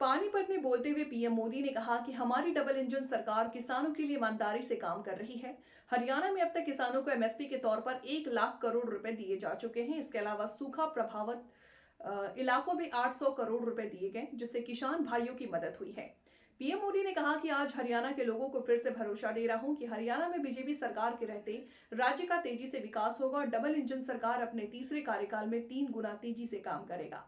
पानीपत में बोलते हुए पीएम मोदी ने कहा कि हमारी डबल इंजन सरकार किसानों के लिए ईमानदारी से काम कर रही है। हरियाणा में अब तक किसानों को एमएसपी के तौर पर 1 लाख करोड़ रुपए दिए जा चुके हैं। इसके अलावा सूखा प्रभावित इलाकों में 800 करोड़ रुपए दिए गए, जिससे किसान भाइयों की मदद हुई है। पीएम मोदी ने कहा कि आज हरियाणा के लोगों को फिर से भरोसा दे रहा हूं कि हरियाणा में बीजेपी सरकार के रहते राज्य का तेजी से विकास होगा और डबल इंजन सरकार अपने तीसरे कार्यकाल में 3 गुना तेजी से काम करेगा।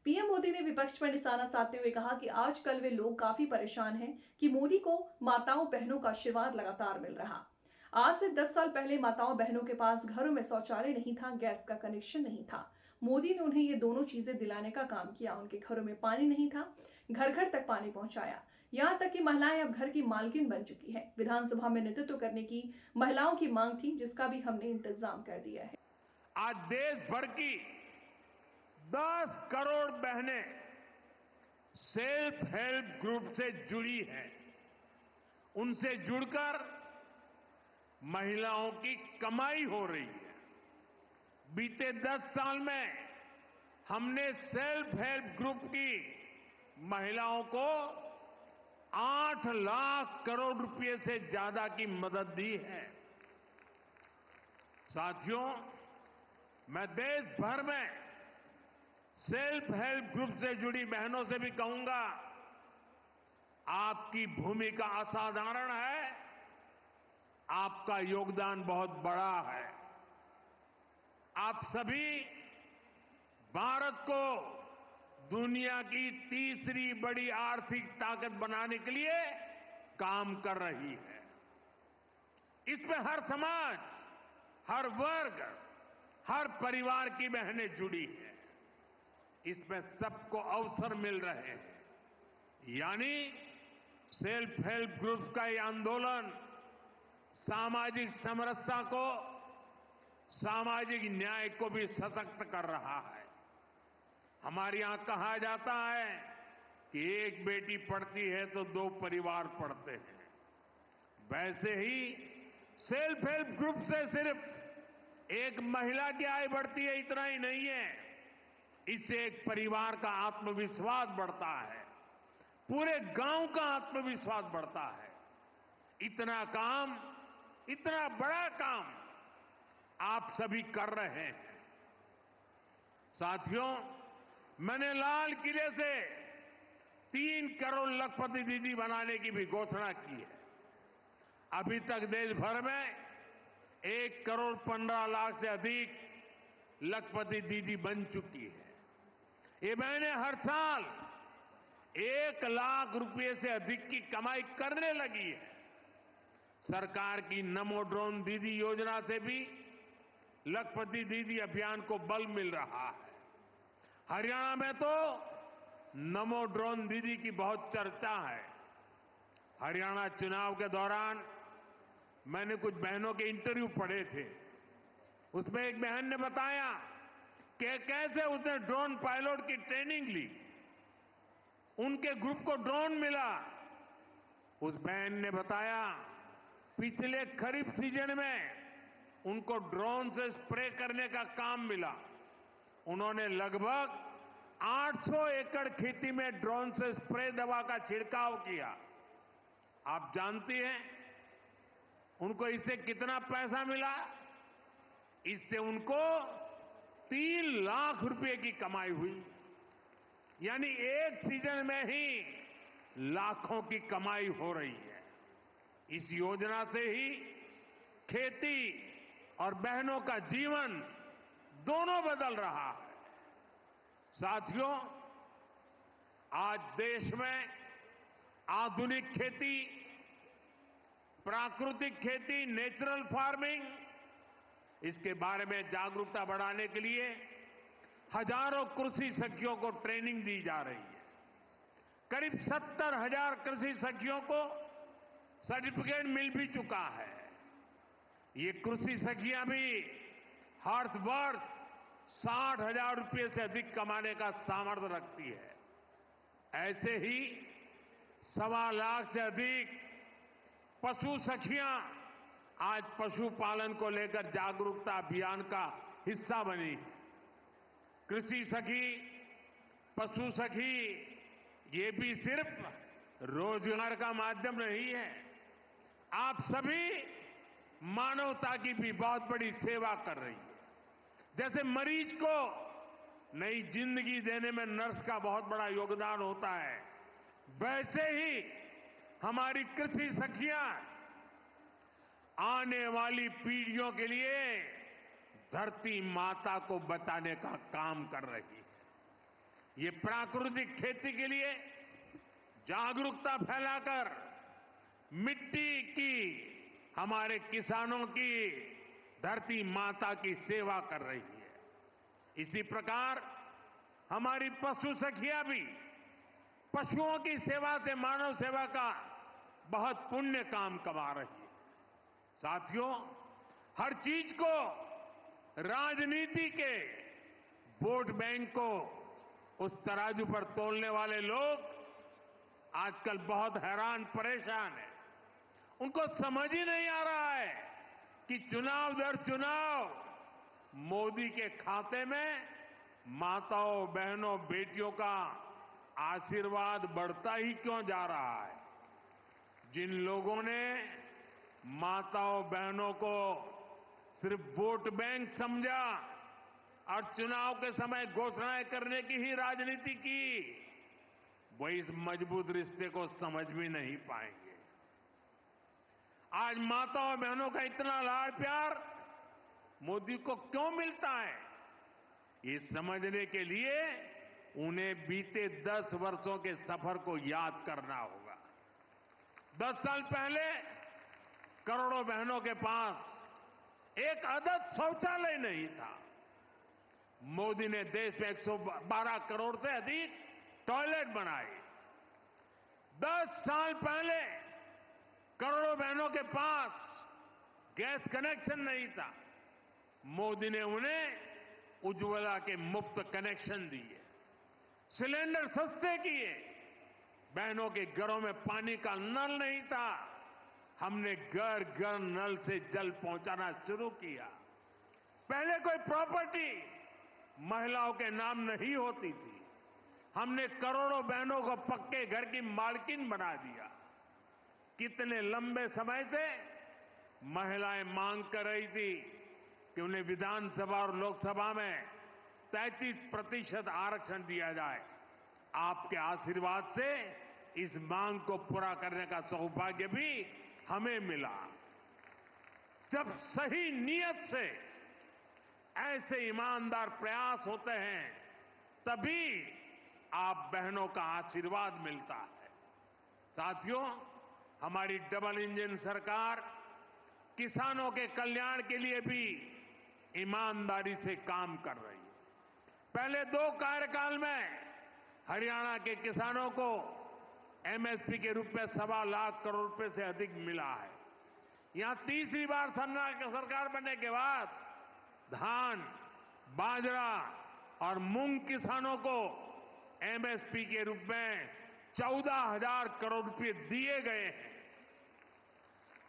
पीएम मोदी ने विपक्ष पर निशाना साधते हुए कहा कि आजकल वे लोग काफी परेशान हैं कि मोदी को माताओं बहनों का आशीर्वाद लगातार मिल रहा। आज से 10 साल पहले माताओं बहनों के पास घरों में शौचालय नहीं था, गैस का कनेक्शन नहीं था। मोदी ने उन्हें ये दोनों चीजें दिलाने का काम किया। उनके घरों में पानी नहीं था, घर घर तक पानी पहुंचाया। यहाँ तक कि महिलाएं अब घर की मालकिन बन चुकी है। विधानसभा में नेतृत्व करने की महिलाओं की मांग थी, जिसका भी हमने इंतजाम कर दिया है। आज देश भर की 10 करोड़ बहनें सेल्फ हेल्प ग्रुप से जुड़ी हैं। उनसे जुड़कर महिलाओं की कमाई हो रही है। बीते 10 साल में हमने सेल्फ हेल्प ग्रुप की महिलाओं को 8 लाख करोड़ रुपए से ज्यादा की मदद दी है। साथियों, मैं देश भर में सेल्फ हेल्प ग्रुप से जुड़ी बहनों से भी कहूंगा, आपकी भूमिका असाधारण है, आपका योगदान बहुत बड़ा है। आप सभी भारत को दुनिया की तीसरी बड़ी आर्थिक ताकत बनाने के लिए काम कर रही है। इसमें हर समाज, हर वर्ग, हर परिवार की बहनें जुड़ी हैं। इसमें सबको अवसर मिल रहे हैं। यानी सेल्फ हेल्प ग्रुप का ये आंदोलन सामाजिक समरसता को, सामाजिक न्याय को भी सशक्त कर रहा है। हमारे यहां कहा जाता है कि एक बेटी पढ़ती है तो 2 परिवार पढ़ते हैं। वैसे ही सेल्फ हेल्प ग्रुप से सिर्फ एक महिला की आय बढ़ती है, इतना ही नहीं है। इससे एक परिवार का आत्मविश्वास बढ़ता है, पूरे गांव का आत्मविश्वास बढ़ता है। इतना काम, इतना बड़ा काम आप सभी कर रहे हैं। साथियों, मैंने लाल किले से 3 करोड़ लखपति दीदी बनाने की भी घोषणा की है। अभी तक देश भर में 1 करोड़ 15 लाख से अधिक लखपति दीदी बन चुकी है। ये बहनें हर साल 1 लाख रुपए से अधिक की कमाई करने लगी है। सरकार की नमो ड्रोन दीदी योजना से भी लखपति दीदी अभियान को बल मिल रहा है। हरियाणा में तो नमो ड्रोन दीदी की बहुत चर्चा है। हरियाणा चुनाव के दौरान मैंने कुछ बहनों के इंटरव्यू पढ़े थे। उसमें एक बहन ने बताया कि कैसे उसने ड्रोन पायलट की ट्रेनिंग ली, उनके ग्रुप को ड्रोन मिला। उस बहन ने बताया, पिछले खरीफ सीजन में उनको ड्रोन से स्प्रे करने का काम मिला। उन्होंने लगभग 800 एकड़ खेती में ड्रोन से स्प्रे दवा का छिड़काव किया। आप जानती हैं उनको इससे कितना पैसा मिला? इससे उनको 3 लाख रुपए की कमाई हुई। यानी एक सीजन में ही लाखों की कमाई हो रही है। इस योजना से ही खेती और बहनों का जीवन दोनों बदल रहा है। साथियों, आज देश में आधुनिक खेती, प्राकृतिक खेती, नेचुरल फार्मिंग, इसके बारे में जागरूकता बढ़ाने के लिए हजारों कृषि सखियों को ट्रेनिंग दी जा रही है। करीब 70,000 कृषि सखियों को सर्टिफिकेट मिल भी चुका है। ये कृषि सखियां भी हर वर्ष 60,000 रुपये से अधिक कमाने का सामर्थ्य रखती है। ऐसे ही 1.25 लाख से अधिक पशु सखियां आज पशुपालन को लेकर जागरूकता अभियान का हिस्सा बनी। कृषि सखी, पशु सखी, ये भी सिर्फ रोजगार का माध्यम नहीं है, आप सभी मानवता की भी बहुत बड़ी सेवा कर रही है। जैसे मरीज को नई जिंदगी देने में नर्स का बहुत बड़ा योगदान होता है, वैसे ही हमारी कृषि सखियां आने वाली पीढ़ियों के लिए धरती माता को बचाने का काम कर रही है। ये प्राकृतिक खेती के लिए जागरूकता फैलाकर मिट्टी की, हमारे किसानों की, धरती माता की सेवा कर रही है। इसी प्रकार हमारी पशु सखियां भी पशुओं की सेवा से मानव सेवा का बहुत पुण्य काम कमा रही है। साथियों, हर चीज को राजनीति के वोट बैंक को उस तराजू पर तोलने वाले लोग आजकल बहुत हैरान परेशान हैं। उनको समझ ही नहीं आ रहा है कि चुनाव दर चुनाव मोदी के खाते में माताओं, बहनों, बेटियों का आशीर्वाद बढ़ता ही क्यों जा रहा है। जिन लोगों ने माताओं, बहनों को सिर्फ वोट बैंक समझा और चुनाव के समय घोषणाएं करने की ही राजनीति की, वो इस मजबूत रिश्ते को समझ भी नहीं पाएंगे। आज माताओं, बहनों का इतना लाड़ प्यार मोदी को क्यों मिलता है, ये समझने के लिए उन्हें बीते 10 वर्षों के सफर को याद करना होगा। 10 साल पहले करोड़ों बहनों के पास एक आदत शौचालय नहीं था। मोदी ने देश में 112 करोड़ से अधिक टॉयलेट बनाए। 10 साल पहले करोड़ों बहनों के पास गैस कनेक्शन नहीं था। मोदी ने उन्हें उज्ज्वला के मुफ्त कनेक्शन दिए, सिलेंडर सस्ते किए। बहनों के घरों में पानी का नल नहीं था, हमने घर घर नल से जल पहुंचाना शुरू किया। पहले कोई प्रॉपर्टी महिलाओं के नाम नहीं होती थी, हमने करोड़ों बहनों को पक्के घर की मालकिन बना दिया। कितने लंबे समय से महिलाएं मांग कर रही थी कि उन्हें विधानसभा और लोकसभा में 33% आरक्षण दिया जाए। आपके आशीर्वाद से इस मांग को पूरा करने का सौभाग्य भी हमें मिला। जब सही नियत से ऐसे ईमानदार प्रयास होते हैं, तभी आप बहनों का आशीर्वाद मिलता है। साथियों, हमारी डबल इंजन सरकार किसानों के कल्याण के लिए भी ईमानदारी से काम कर रही है। पहले 2 कार्यकाल में हरियाणा के किसानों को एमएसपी के रूप में 1.25 लाख करोड़ रुपए से अधिक मिला है। यहां तीसरी बार सरकार बनने के बाद धान, बाजरा और मूंग किसानों को एमएसपी के रूप में 14,000 करोड़ रुपए दिए गए हैं।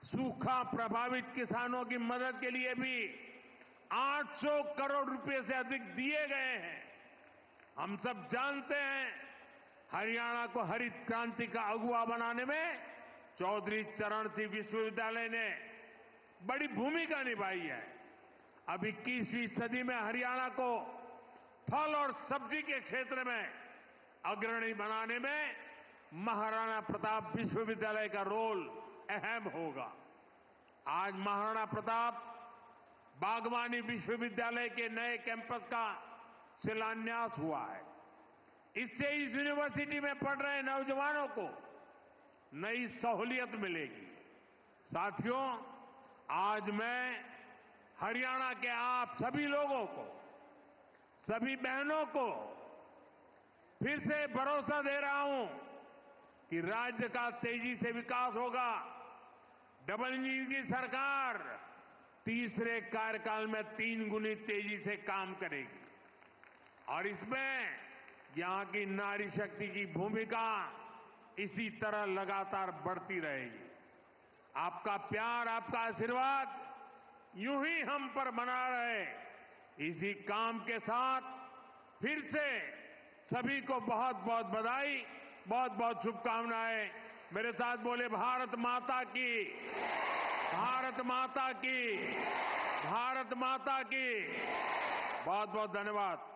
सूखा प्रभावित किसानों की मदद के लिए भी 800 करोड़ रुपए से अधिक दिए गए हैं। हम सब जानते हैं, हरियाणा को हरित क्रांति का अगुवा बनाने में चौधरी चरण सिंह विश्वविद्यालय ने बड़ी भूमिका निभाई है। अब 21वीं सदी में हरियाणा को फल और सब्जी के क्षेत्र में अग्रणी बनाने में महाराणा प्रताप विश्वविद्यालय का रोल अहम होगा। आज महाराणा प्रताप बागवानी विश्वविद्यालय के नए कैंपस का शिलान्यास हुआ है। इससे इस यूनिवर्सिटी में पढ़ रहे नौजवानों को नई सहूलियत मिलेगी। साथियों, आज मैं हरियाणा के आप सभी लोगों को, सभी बहनों को फिर से भरोसा दे रहा हूं कि राज्य का तेजी से विकास होगा। डबल इंजन की सरकार तीसरे कार्यकाल में 3 गुनी तेजी से काम करेगी और इसमें यहां की नारी शक्ति की भूमिका इसी तरह लगातार बढ़ती रहेगी। आपका प्यार, आपका आशीर्वाद यूं ही हम पर बना रहे, इसी काम के साथ फिर से सभी को बहुत बहुत बधाई बहुत बहुत शुभकामनाएं। मेरे साथ बोले भारत माता की, भारत माता की, भारत माता की। बहुत बहुत धन्यवाद।